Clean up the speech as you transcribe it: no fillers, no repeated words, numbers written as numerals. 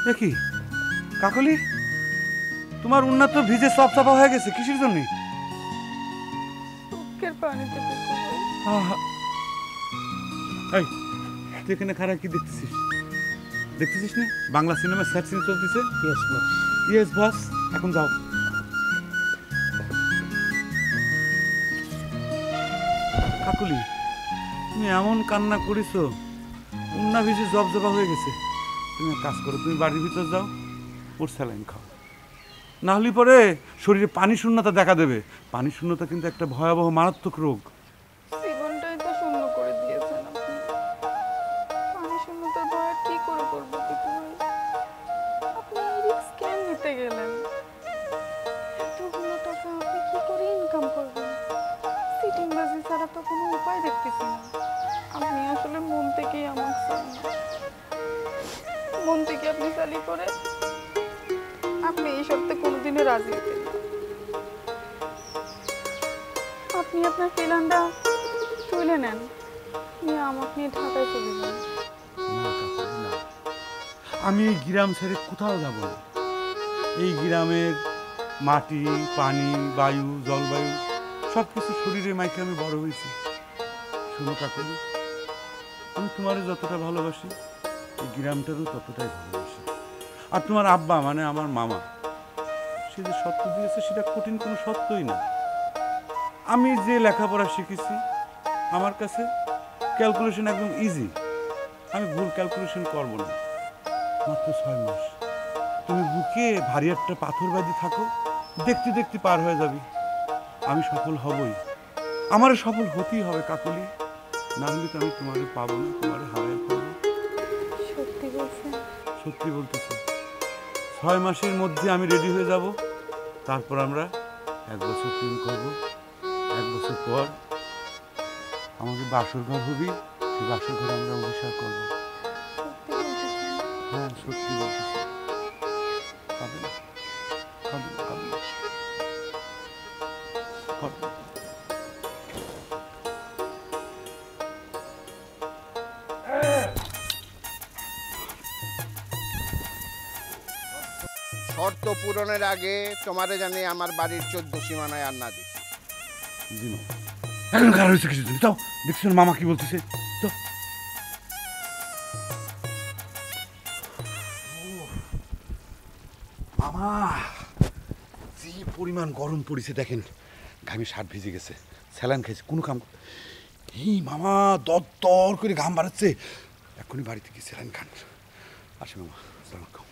দেখি কাকলি, তোমার উন্নত ভিজে সব চাপা হয়ে গেছে, কিসের জন্য? চোখের পানিতে পিকু ভাই। এই তুই এখানে খারাপ কি দেখতেছিস? দেখতেছিস না বাংলা সিনেমার সেট সিন চলতেছে? Yes boss. Yes boss. এখন যাও। কাকুলি, তুমি এমন কান্না করেছো, উন্না ভিজে জবজবা হয়ে গেছে। তুমি এক কাজ করো, তুমি বাড়ির ভিতর যাও, ওর স্যালাইন খাও। না হলে পরে শরীরে পানি শূন্যতা দেখা দেবে। পানি শূন্যতা কিন্তু একটা ভয়াবহ মারাত্মক রোগ। জীবনটাই তো শূন্য করে দিয়েছেন আপনি। পানি শূন্যতার ভয় কি করে করবো পিকু ভাই? আপনি এই রিস্ক কেন নিতে গেলেন? এতগুলো টাকা আপনি কি করে ইনকাম করবেন? সিটিং বাজি ছাড়া তো কোনো উপায় দেখতেছি না। আপনি আসলে মন থেকেই আমাকে চান না। মন থেকে আপনি চালি করে আপনি এই সপ্তাহে কোনোদিনও রাজি হতেন না। আপনি আপনার ফিলানটা তুলে নেন, নিয়ে আমাকে নিয়ে ঢাকায় চলে যান। না কাকুলি, না। আমি এই গ্রাম ছেড়ে কোথাও যাব না। এই গ্রামের মাটি, পানি, বায়ু, জলবায়ু সব কিছু শরীরে মাইকে আমি বড় হয়েছি। শোনো কাকুলি, আমি তোমারও যতটা ভালোবাসি, এই গ্রামটারও ততটাই ভালোবাসি। আর তোমার আব্বা মানে আমার মামা, সে যে সত্য দিয়েছে সেটা কঠিন কোনো সত্যই না। আমি যে লেখাপড়া শিখেছি, আমার কাছে ক্যালকুলেশন একদম ইজি। আমি ভুল ক্যালকুলেশন করব না। মাত্র 6 মাস তুমি বুকে ভারী একটা পাথর বাঁধি থাকো, দেখতে দেখতে পার হয়ে যাবি। আমি সফল হবই, আমারও সফল হতেই হবে কাকলি। না হলে তো আমি তোমারে পাবো না, তোমারে হারাই পাবো। সত্যি বলছেন? সত্যি বলতেছি। 6 মাসের মধ্যে আমি রেডি হয়ে যাব। তারপর আমরা 1 বছর প্রেম করব। 1 বছর পর আমাদের বাসর ঘর হবি, সেই বাসর ঘরে আমরা অভিষেক করবো। সত্যি বলতেছেন? হ্যাঁ, সত্যি বলতেছি। হবে না, হবে না, হবে না, হবে না। শর্ত পূরণের আগে তোমারে জানি আমার বাড়ির 14 সীমানায় আর না দেখি। জি না, এখন খারাপ হয়েছে কিছু তাও দেখছেন মামা কি বলতেছে তো। মামা যে পরিমাণ গরম পড়েছে দেখেন, ঘামে শার্ট ভিজে গেছে, স্যালাইন খাইছে, কোনো কাম। এই মামা দর দর করে ঘাম বাড়াচ্ছে, এক্ষুনি বাড়িতে গিয়ে স্যালাইন খান। আসে মামা, স্যালাইন খাও।